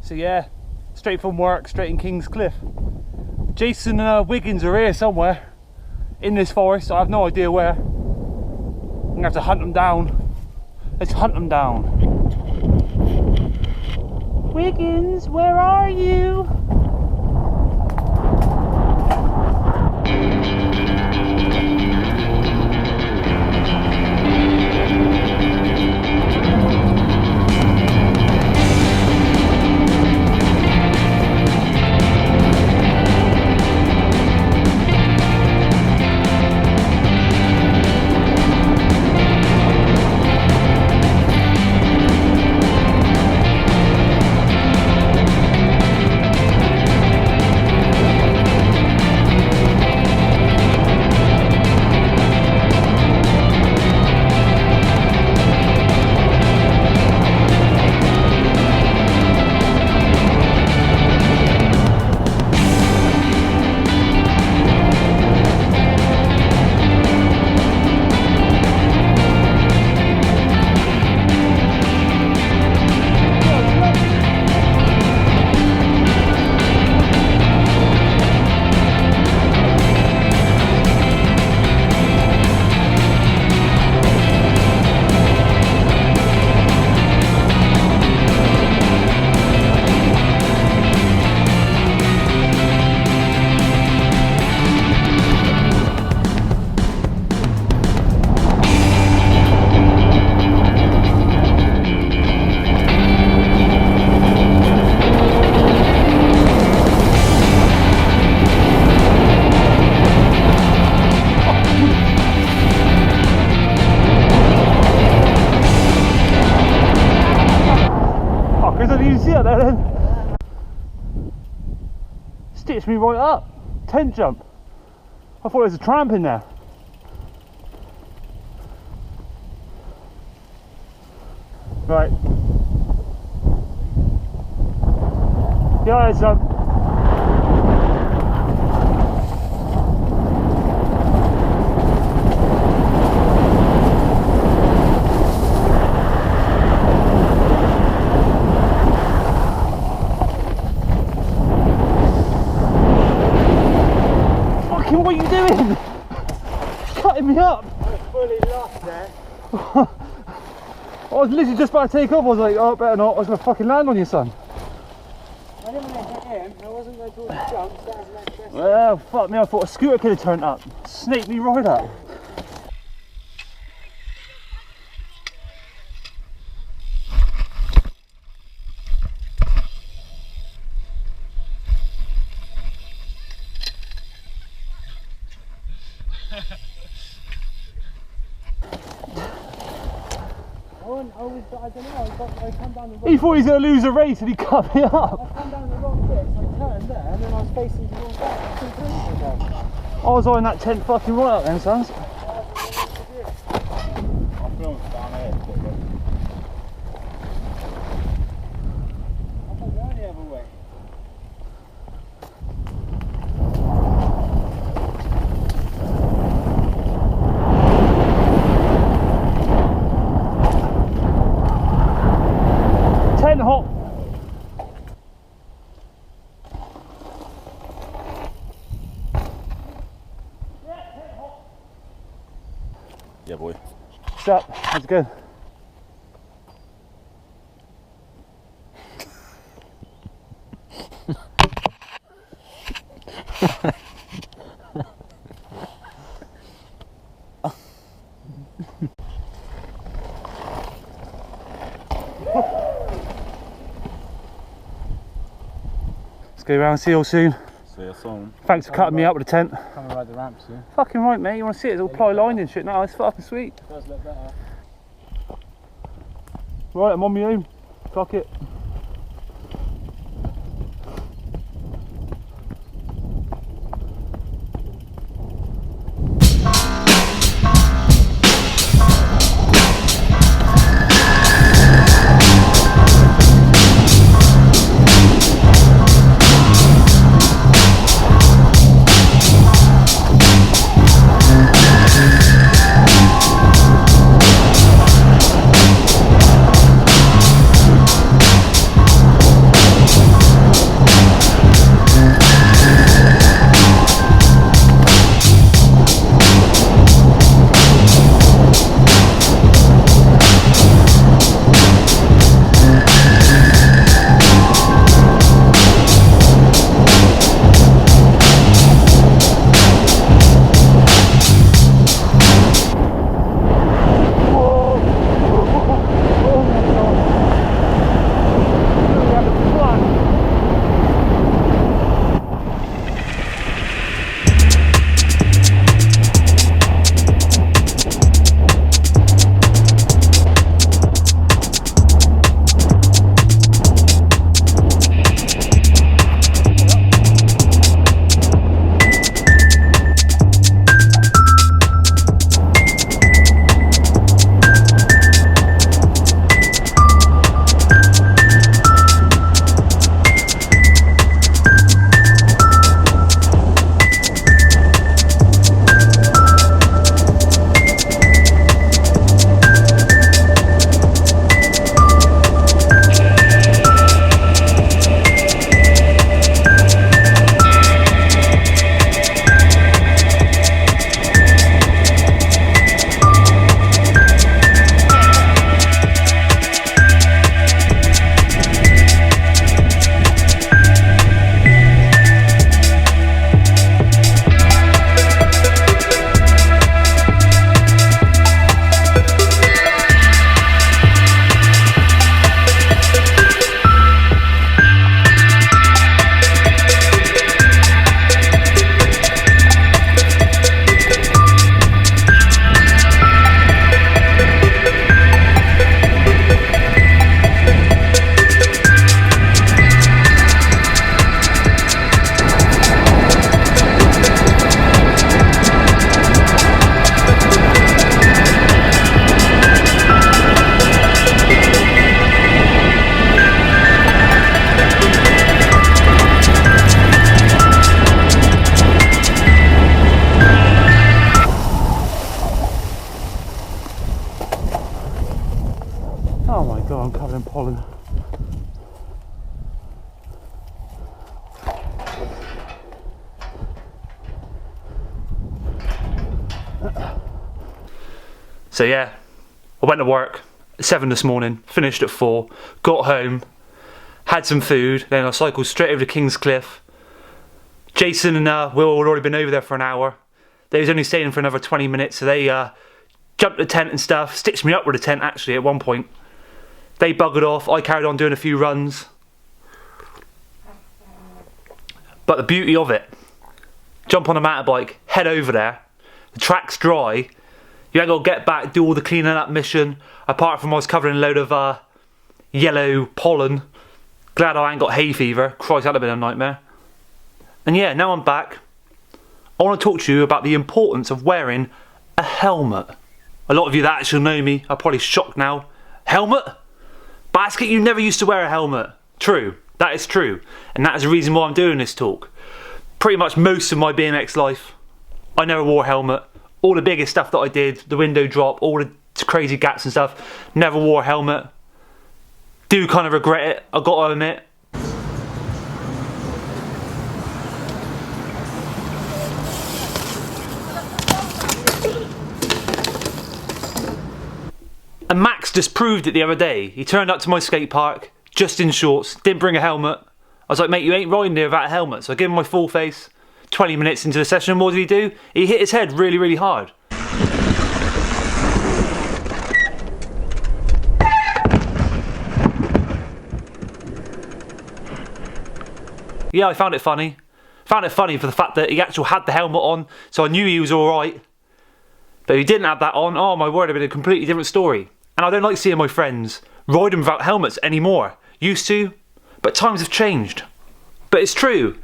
So yeah, straight from work, straight in King's Cliff. Jason and Wiggins are here somewhere in this forest. I have no idea where. I'm gonna have to hunt them down. Let's hunt them down. Wiggins, where are you? Stitched me right up. Tent jump. I thought there was a tramp in there. Right. Yeah, it's what are you doing? Cutting me up. I was fully lost there. I was literally just about to take off. I was like, oh, better not. I was going to fucking land on you, son. I didn't want to hit him. I wasn't going to do a jump. So that was like this. Well, fuck me. I thought a scooter could have turned up. Snaked me right up. I don't know, I come down the wrong He thought he was going to lose a race and he cut me up. I come down the wrong bit, so I turned there and then I was facing the wrong way. I couldn't do anything there. I was on that tent fucking right up then, sons. I'm filming down here. I thought the only other way. Tent hop. Yeah, boy. What's up? How's it going? go around, see you all soon. See you soon. Thanks for cutting me up with the tent. Coming ride the ramps, yeah. Fucking right, mate, you want to see it? It's all ply lined and shit now, it's fucking sweet. It does look better. Right, I'm on my own. Fuck it. Oh my god, I'm covered in pollen. So yeah, I went to work at 7 this morning, finished at 4, got home, had some food, then I cycled straight over to King's Cliff. Jason and Will had already been over there for an hour. They was only staying for another 20 minutes, so they jumped the tent and stuff, stitched me up with the tent actually at one point. They buggered off, I carried on doing a few runs. But the beauty of it, jump on a motorbike, head over there, the track's dry, you ain't got to get back, do all the cleaning up mission, apart from I was covering a load of yellow pollen. Glad I ain't got hay fever, Christ that'd have been a nightmare. And yeah, now I'm back. I want to talk to you about the importance of wearing a helmet. A lot of you that actually know me are probably shocked now. Helmet? Baskett, you never used to wear a helmet. True, that is true. And that is the reason why I'm doing this talk. Pretty much most of my BMX life, I never wore a helmet. All the biggest stuff that I did, the window drop, all the crazy gaps and stuff, never wore a helmet. Do kind of regret it, I gotta admit. And Max just proved it the other day. He turned up to my skate park, just in shorts, didn't bring a helmet. I was like, mate, you ain't riding there without a helmet. So I gave him my full face. 20 minutes into the session, what did he do? He hit his head really, really hard. Yeah, I found it funny. Found it funny for the fact that he actually had the helmet on, so I knew he was alright. But if he didn't have that on, oh my word, it'd been a completely different story. And I don't like seeing my friends riding without helmets anymore. Used to, but times have changed. But it's true.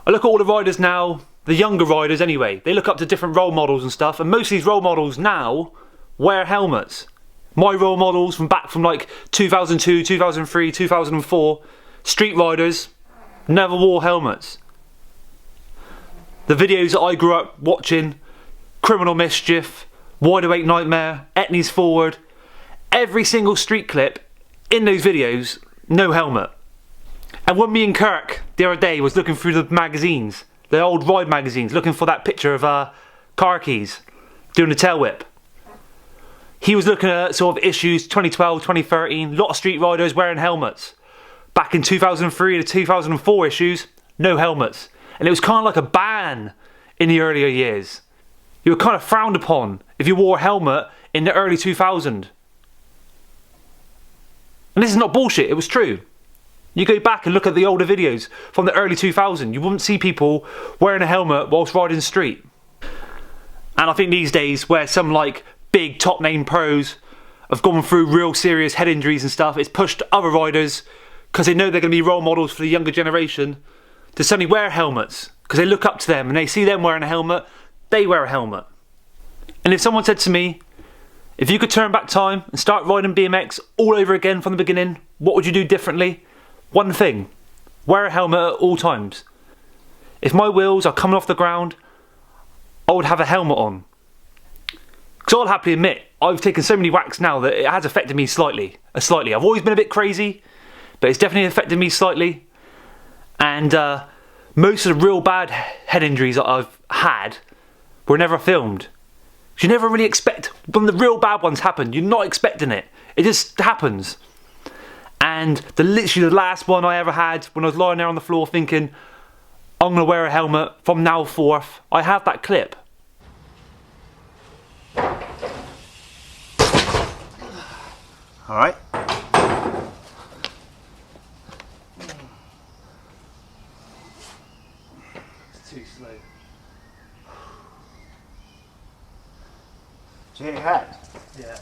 I look at all the riders now, the younger riders anyway, they look up to different role models and stuff, and most of these role models now wear helmets. My role models from back from like 2002, 2003, 2004, street riders never wore helmets. The videos that I grew up watching, Criminal Mischief, Wide Awake Nightmare, Etnies Forward, every single street clip in those videos, no helmet. And when me and Kirk the other day was looking through the magazines, the old ride magazines, looking for that picture of car keys doing the tail whip, he was looking at sort of issues 2012, 2013, a lot of street riders wearing helmets. Back in 2003 to 2004 issues, no helmets. And it was kind of like a ban in the earlier years. You were kind of frowned upon if you wore a helmet in the early 2000s. And this is not bullshit, it was true. You go back and look at the older videos from the early 2000s, you wouldn't see people wearing a helmet whilst riding the street. And I think these days, where some like big top name pros have gone through real serious head injuries and stuff, it's pushed other riders, because they know they're going to be role models for the younger generation, to suddenly wear helmets, because they look up to them and they see them wearing a helmet, they wear a helmet. And if someone said to me, if you could turn back time and start riding BMX all over again from the beginning, what would you do differently? One thing, wear a helmet at all times. If my wheels are coming off the ground, I would have a helmet on. Because I'll happily admit, I've taken so many whacks now that it has affected me slightly. I've always been a bit crazy, but it's definitely affected me slightly. And most of the real bad head injuries that I've had were never filmed. You never really expect, when the real bad ones happen, you're not expecting it. It just happens. And literally the last one I ever had, when I was lying there on the floor thinking, I'm going to wear a helmet from now forth, I have that clip. Alright. It's too slow. Do you hit your head? Yeah.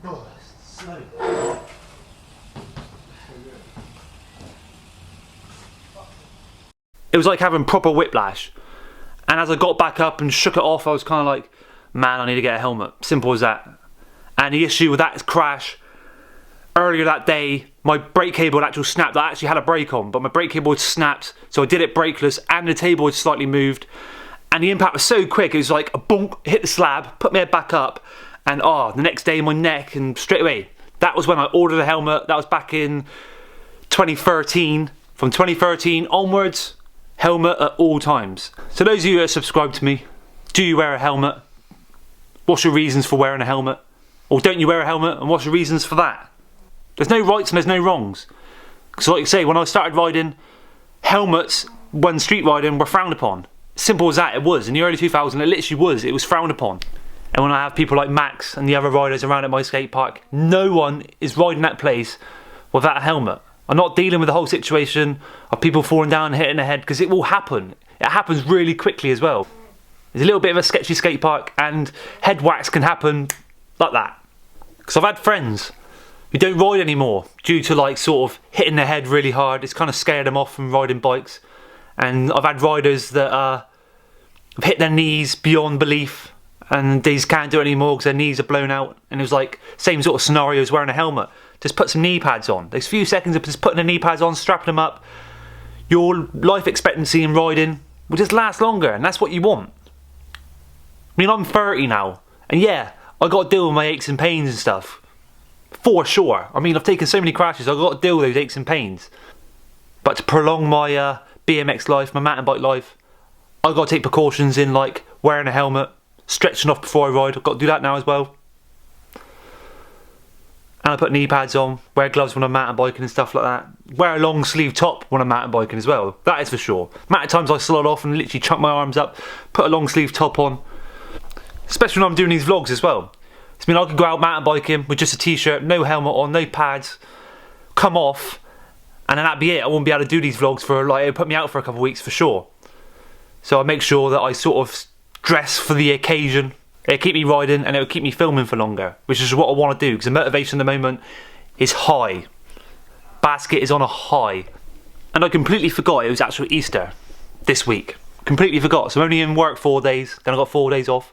Oh, it's slow. It was like having proper whiplash. And as I got back up and shook it off, I was kind of like, man, I need to get a helmet. Simple as that. And the issue with that crash, earlier that day, my brake cable had actually snapped. I actually had a brake on, but my brake cable had snapped, so I did it brakeless, and the table had slightly moved. And the impact was so quick, it was like a bonk, hit the slab, put my head back up, and the next day my neck, and straight away, that was when I ordered a helmet. That was back in 2013. From 2013 onwards, helmet at all times. So those of you that subscribe to me, do you wear a helmet? What's your reasons for wearing a helmet? Or don't you wear a helmet, and what's your reasons for that? There's no rights and there's no wrongs. So like I say, when I started riding, helmets when street riding were frowned upon. Simple as that, it was. In the early 2000s, it literally was. It was frowned upon. And when I have people like Max and the other riders around at my skate park, no one is riding that place without a helmet. I'm not dealing with the whole situation of people falling down and hitting their head, because it will happen. It happens really quickly as well. It's a little bit of a sketchy skate park, and head whacks can happen like that. Because I've had friends who don't ride anymore due to like sort of hitting their head really hard. It's kind of scared them off from riding bikes. And I've had riders that have hit their knees beyond belief, and they just can't do it anymore because their knees are blown out. And it was like same sort of scenario as wearing a helmet. Just put some knee pads on. There's a few seconds of just putting the knee pads on, strapping them up. Your life expectancy in riding will just last longer, and that's what you want. I mean, I'm 30 now, and yeah, I got to deal with my aches and pains and stuff. For sure. I mean, I've taken so many crashes, I've got to deal with those aches and pains. But to prolong my BMX life, my mountain bike life, I've got to take precautions in like wearing a helmet, stretching off before I ride. I've got to do that now as well. And I put knee pads on, wear gloves when I'm mountain biking and stuff like that. Wear a long sleeve top when I'm mountain biking as well, that is for sure. Amount of times I slide off and literally chuck my arms up, put a long sleeve top on. Especially when I'm doing these vlogs as well. I mean, I could go out mountain biking with just a t-shirt, no helmet on, no pads, come off, and then that'd be it. I wouldn't be able to do these vlogs for, like, it'd put me out for a couple of weeks for sure. So I make sure that I sort of dress for the occasion. It'll keep me riding and it'll keep me filming for longer, which is what I want to do, because the motivation at the moment is high. Baskett is on a high. And I completely forgot it was actually Easter this week. Completely forgot. So I'm only in work 4 days, then I got 4 days off.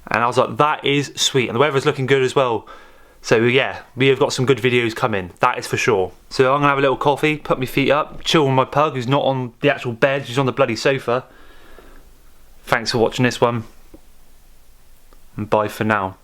And I was like, that is sweet. And the weather's looking good as well. So yeah, we have got some good videos coming, that is for sure. So I'm gonna have a little coffee, put my feet up, chill with my pug who's not on the actual bed, she's on the bloody sofa. Thanks for watching this one. And bye for now.